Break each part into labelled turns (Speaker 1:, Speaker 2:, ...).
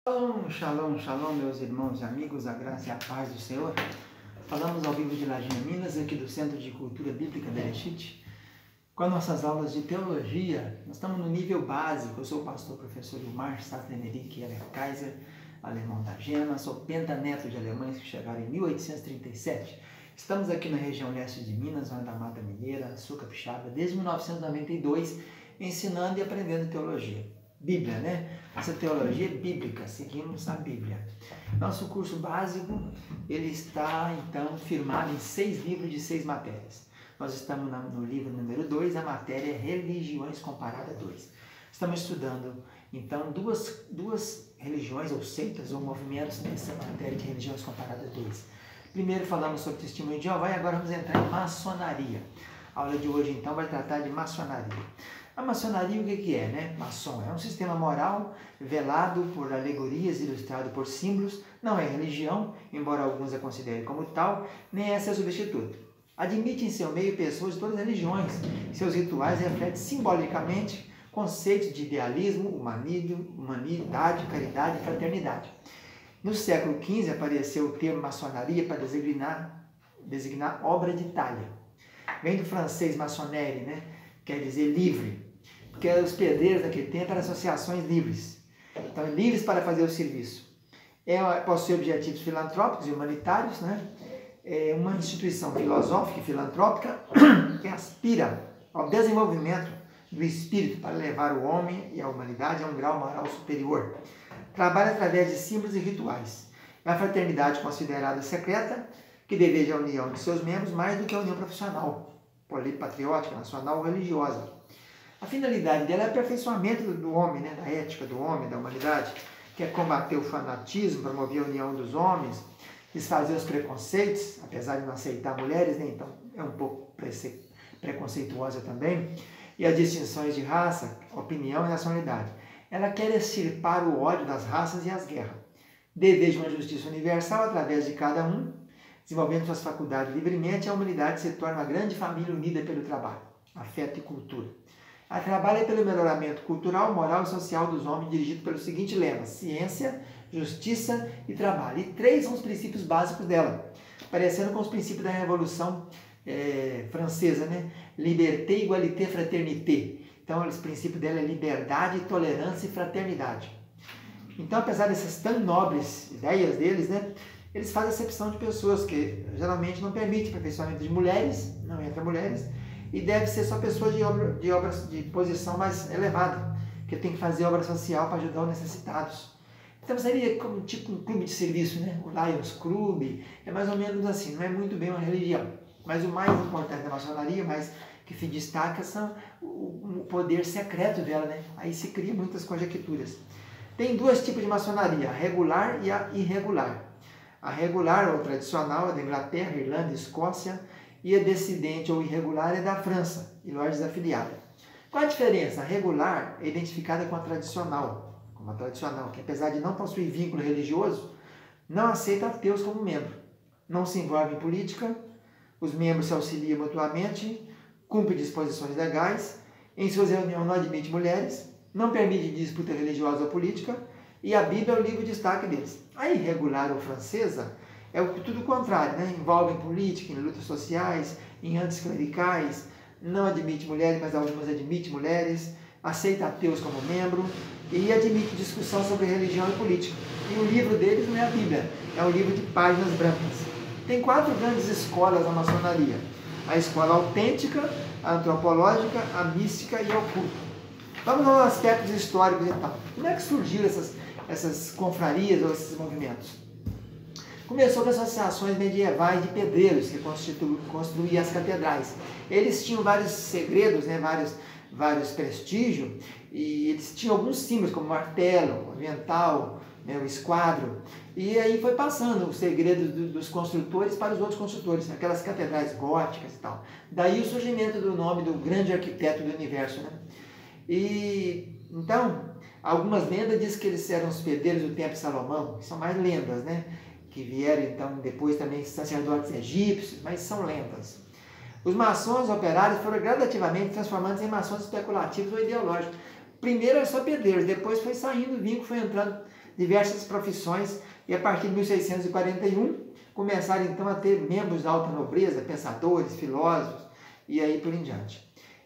Speaker 1: Shalom, shalom, shalom, meus irmãos e amigos, a graça e a paz do Senhor. Falamos ao vivo de Lajinha, Minas, aqui do Centro de Cultura Bíblica Bereshit, com as nossas aulas de teologia. Nós estamos no nível básico. Eu sou o pastor professor Ilmar Stadler-Emerick Kaiser, alemão da Gema, sou pentaneto de alemães que chegaram em 1837. Estamos aqui na região leste de Minas, Zona da Mata Mineira, Sul Capixaba, desde 1992, ensinando e aprendendo teologia. Bíblia, né? Essa teologia bíblica, seguimos a Bíblia. Nosso curso básico, ele está, então, firmado em 6 livros de 6 matérias. Nós estamos no livro número 2, a matéria é Religiões Comparada 2. Estamos estudando, então, duas religiões, ou seitas, ou movimentos nessa matéria de Religiões Comparadas 2. Primeiro falamos sobre Testemunho de Jeová e agora vamos entrar em maçonaria. A aula de hoje, então, vai tratar de maçonaria. A maçonaria, o que é, né? Maçom é um sistema moral velado por alegorias, ilustrado por símbolos, não é religião, embora alguns a considerem como tal, nem é seu substituto. Admite em seu meio pessoas de todas as religiões. Seus rituais refletem simbolicamente conceitos de idealismo, humanidade, caridade e fraternidade. No século XV apareceu o termo maçonaria para designar obra de talha. Vem do francês maçonnerie, né? Quer dizer livre. Porque os pedreiros daquele tempo eram associações livres. Então, livres para fazer o serviço. Possui objetivos filantrópicos e humanitários, né? É uma instituição filosófica e filantrópica que aspira ao desenvolvimento do espírito para levar o homem e a humanidade a um grau moral superior. Trabalha através de símbolos e rituais. É a fraternidade considerada secreta, que deseja a união de seus membros mais do que a união profissional, patriótica, nacional ou religiosa. A finalidade dela é o aperfeiçoamento do homem, né? Da ética do homem, da humanidade, que é combater o fanatismo, promover a união dos homens, desfazer os preconceitos, apesar de não aceitar mulheres, né? Então é um pouco preconceituosa também, e as distinções de raça, opinião e nacionalidade. Ela quer extirpar o ódio das raças e as guerras. Deseja uma justiça universal através de cada um, desenvolvendo suas faculdades livremente, a humanidade se torna uma grande família unida pelo trabalho, afeto e cultura. Ela trabalha pelo melhoramento cultural, moral e social dos homens, dirigido pelo seguinte lema: ciência, justiça e trabalho. E 3 são os princípios básicos dela, parecendo com os princípios da Revolução Francesa, né? Liberté, égalité, fraternité. Então, o princípio dela é liberdade, tolerância e fraternidade. Então, apesar dessas tão nobres ideias deles, né? Eles fazem acepção de pessoas que geralmente não permitem aperfeiçoamento de mulheres, não entra mulheres, e deve ser só pessoas de posição mais elevada, que tem que fazer obra social para ajudar os necessitados. Então seria como tipo um clube de serviço, né? O Lions Club, é mais ou menos assim, não é muito bem uma religião. Mas o mais importante da maçonaria, mas que se destaca, são o poder secreto dela, né? Aí se cria muitas conjecturas. Tem 2 tipos de maçonaria, a regular e a irregular. A regular, ou tradicional, é da Inglaterra, Irlanda, Escócia, e a dissidente ou irregular é da França e lojas afiliadas. Qual a diferença? A regular é identificada com a tradicional, que apesar de não possuir vínculo religioso, não aceita ateus como membro. Não se envolve em política, os membros se auxiliam mutuamente, cumpre disposições legais, em suas reuniões não admite mulheres, não permite disputa religiosa ou política, e a Bíblia é o livro de destaque deles. A irregular ou francesa é tudo o contrário, né? Envolve em política, em lutas sociais, em anticlericais, não admite mulheres, mas algumas admite mulheres, aceita ateus como membro e admite discussão sobre religião e política. E o livro deles não é a Bíblia, é um livro de páginas brancas. Tem 4 grandes escolas na maçonaria: a escola autêntica, a antropológica, a mística e a oculta. Vamos aos aspectos históricos e tal. Como é que surgiram essas confrarias ou esses movimentos? Começou com as associações medievais de pedreiros que construíam as catedrais. Eles tinham vários segredos, né? vários prestígios, e eles tinham alguns símbolos, como o martelo, o avental, né? O esquadro. E aí foi passando os segredos dos construtores para os outros construtores, aquelas catedrais góticas e tal. Daí o surgimento do nome do grande arquiteto do universo, né? E então, algumas lendas dizem que eles eram os pedreiros do Templo de Salomão, que são mais lendas, né? Que vieram então depois também sacerdotes egípcios, mas são lendas. Os maçons operários foram gradativamente transformando-se em maçons especulativos ou ideológicos. Primeiro era só pedreiros, depois foi saindo o vínculo, foi entrando diversas profissões, e a partir de 1641 começaram então a ter membros da alta nobreza, pensadores, filósofos, e aí por em diante.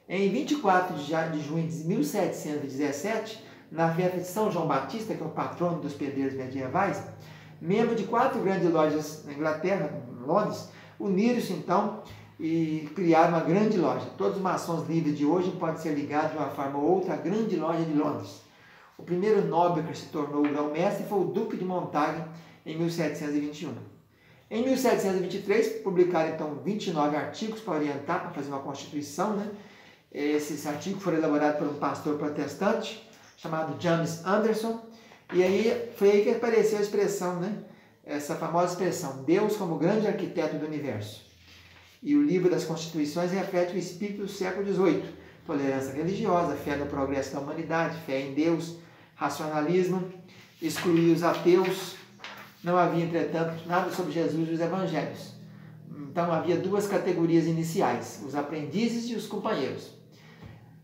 Speaker 1: Em 24 de junho de 1717, na festa de São João Batista, que é o patrono dos pedreiros medievais, membros de 4 grandes lojas na Inglaterra, em Londres, uniram-se então e criaram uma grande loja. Todos os maçons livres de hoje podem ser ligados de uma forma ou outra à grande loja de Londres. O primeiro nobre que se tornou o grão-mestre foi o Duque de Montague, em 1721. Em 1723, publicaram então 29 artigos para orientar, para fazer uma constituição, né? Esses artigos foram elaborados por um pastor protestante, chamado James Anderson, e aí foi aí que apareceu a expressão, né? Essa famosa expressão, Deus como grande arquiteto do universo. E o livro das Constituições reflete o espírito do século XVIII, tolerância religiosa, fé no progresso da humanidade, fé em Deus, racionalismo, excluir os ateus. Não havia, entretanto, nada sobre Jesus e os evangelhos. Então havia 2 categorias iniciais, os aprendizes e os companheiros.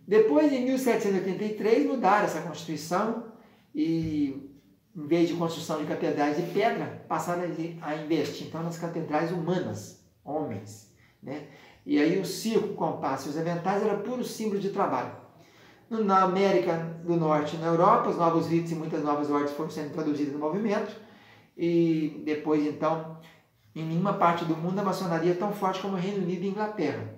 Speaker 1: Depois, em 1783, mudaram essa Constituição e, em vez de construção de catedrais de pedra, passaram a investir então nas catedrais humanas, homens, né? E aí o circo, o compasso e os aventais eram puros símbolos de trabalho. Na América do Norte e na Europa, os novos ritos e muitas novas ordens foram sendo introduzidas no movimento, e depois, então, em nenhuma parte do mundo a maçonaria é tão forte como o Reino Unido e Inglaterra.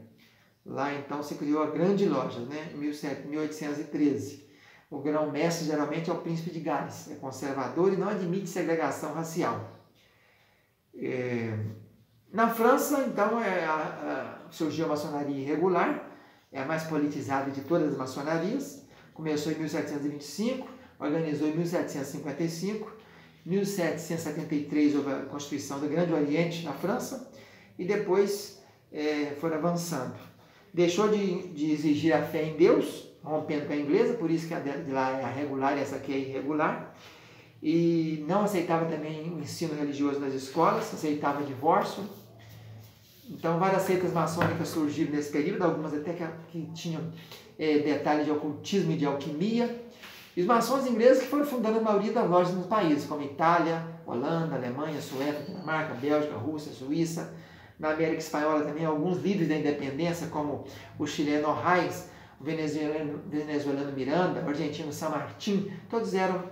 Speaker 1: Lá, então, se criou a grande loja, né, em 1813. O grão-mestre geralmente é o príncipe de Gales, é conservador e não admite segregação racial. Na França, então, surgiu a maçonaria irregular, é a mais politizada de todas as maçonarias. Começou em 1725, organizou em 1755, 1773 houve a Constituição do Grande Oriente na França, e depois foram avançando. Deixou de exigir a fé em Deus, rompendo com a inglesa, por isso que a de lá é a regular e essa aqui é irregular, e não aceitava também o ensino religioso nas escolas, aceitava divórcio. Então várias seitas maçônicas surgiram nesse período, algumas até que tinham detalhes de ocultismo e de alquimia. E os maçons ingleses que foram fundando a maioria das lojas nos países, como Itália, Holanda, Alemanha, Suécia, Dinamarca, Bélgica, Rússia, Suíça. Na América Espanhola também, alguns líderes da independência, como o chileno O'Higgins, o venezuelano Miranda, o argentino San Martín, todos eram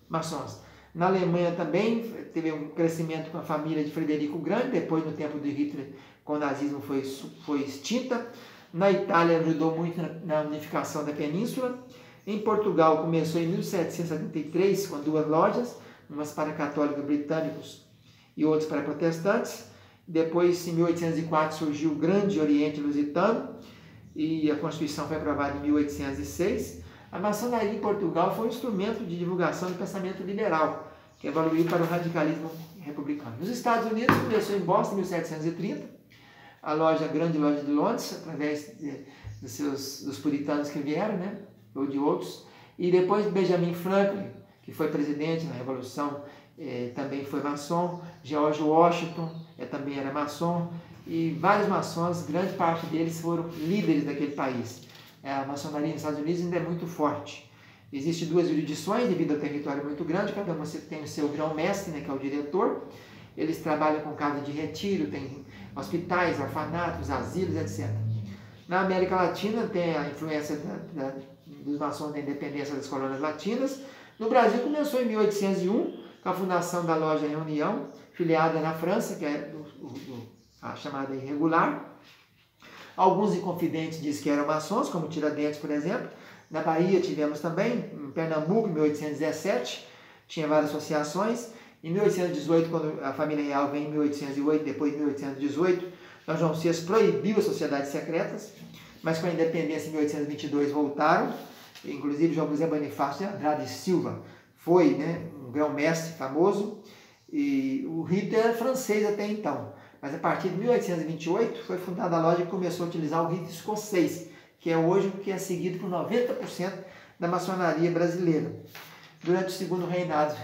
Speaker 1: maçons. Na Alemanha também teve um crescimento com a família de Frederico o Grande, depois no tempo de Hitler, quando o nazismo foi extinta. Na Itália ajudou muito na unificação da península. Em Portugal começou em 1773 com 2 lojas, umas para católicos britânicos e outras para protestantes. Depois, em 1804, surgiu o Grande Oriente Lusitano e a Constituição foi aprovada em 1806. A maçonaria em Portugal foi um instrumento de divulgação do pensamento liberal, que evoluiu para o radicalismo republicano. Nos Estados Unidos, começou em Boston em 1730, a Grande Loja de Londres, através dos puritanos que vieram, né, ou de outros, e depois Benjamin Franklin, que foi presidente na Revolução, também foi maçom, George Washington também era maçom, e vários maçons, grande parte deles foram líderes daquele país. A maçonaria nos Estados Unidos ainda é muito forte. Existem 2 jurisdições devido ao território muito grande, cada uma tem o seu grão-mestre, né, que é o diretor. Eles trabalham com casa de retiro, tem hospitais, orfanatos, asilos, etc. Na América Latina tem a influência dos maçons da independência das colônias latinas. No Brasil começou em 1801, com a fundação da loja Reunião, filiada na França, que é a chamada irregular. Alguns inconfidentes dizem que eram maçons, como Tiradentes, por exemplo. Na Bahia tivemos também, em Pernambuco, em 1817, tinha várias associações. Em 1818, quando a família real vem em 1808, depois em 1818, Dom João VI proibiu as sociedades secretas, mas com a independência em 1822 voltaram. Inclusive João José Bonifácio de Andrade Silva foi, né, um grão-mestre famoso, e o rito era francês até então. Mas a partir de 1828 foi fundada a loja que começou a utilizar o rito escocês, que é hoje o que é seguido por 90% da maçonaria brasileira. Durante o segundo reinado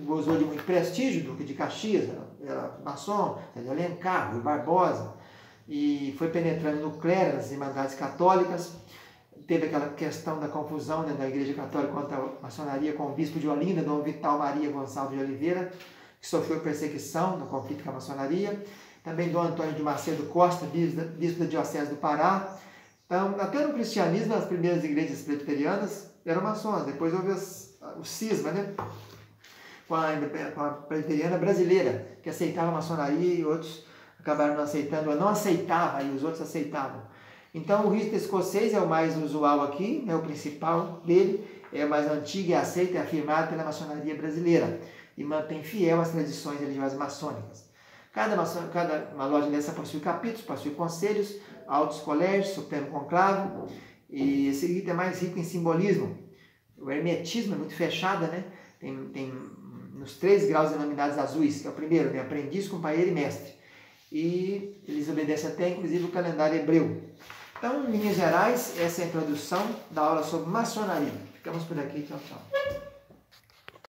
Speaker 1: gozou de muito prestígio, Duque de Caxias, era maçom, de Alencar, Rui Barbosa, e foi penetrando no clero, nas irmandades católicas. teve aquela questão da confusão, né, da Igreja Católica contra a maçonaria com o bispo de Olinda, Dom Vital Maria Gonçalves de Oliveira, que sofreu perseguição no conflito com a maçonaria. Também Dom Antônio de Macedo Costa, bispo da Diocese do Pará. Então, até no cristianismo, as primeiras igrejas presbiterianas eram maçons. Depois houve o cisma, né, com a presbiteriana brasileira, que aceitava a maçonaria e outros acabaram não aceitando, ou não aceitava e os outros aceitavam. Então, o rito escocês é o mais usual aqui, né, o principal dele, é o mais antigo e aceito e afirmado pela maçonaria brasileira e mantém fiel às tradições religiosas maçônicas. Uma loja dessa possui capítulos, possui conselhos, altos colégios, supremo conclave, e esse rito é mais rico em simbolismo. O hermetismo é muito fechado, né? Tem nos 3 graus denominados azuis, que é o primeiro, né? Aprendiz, companheiro e mestre. E eles obedecem até, inclusive, o calendário hebreu. Então, em linhas gerais, essa é a introdução da aula sobre maçonaria. Ficamos por aqui. Tchau, tchau.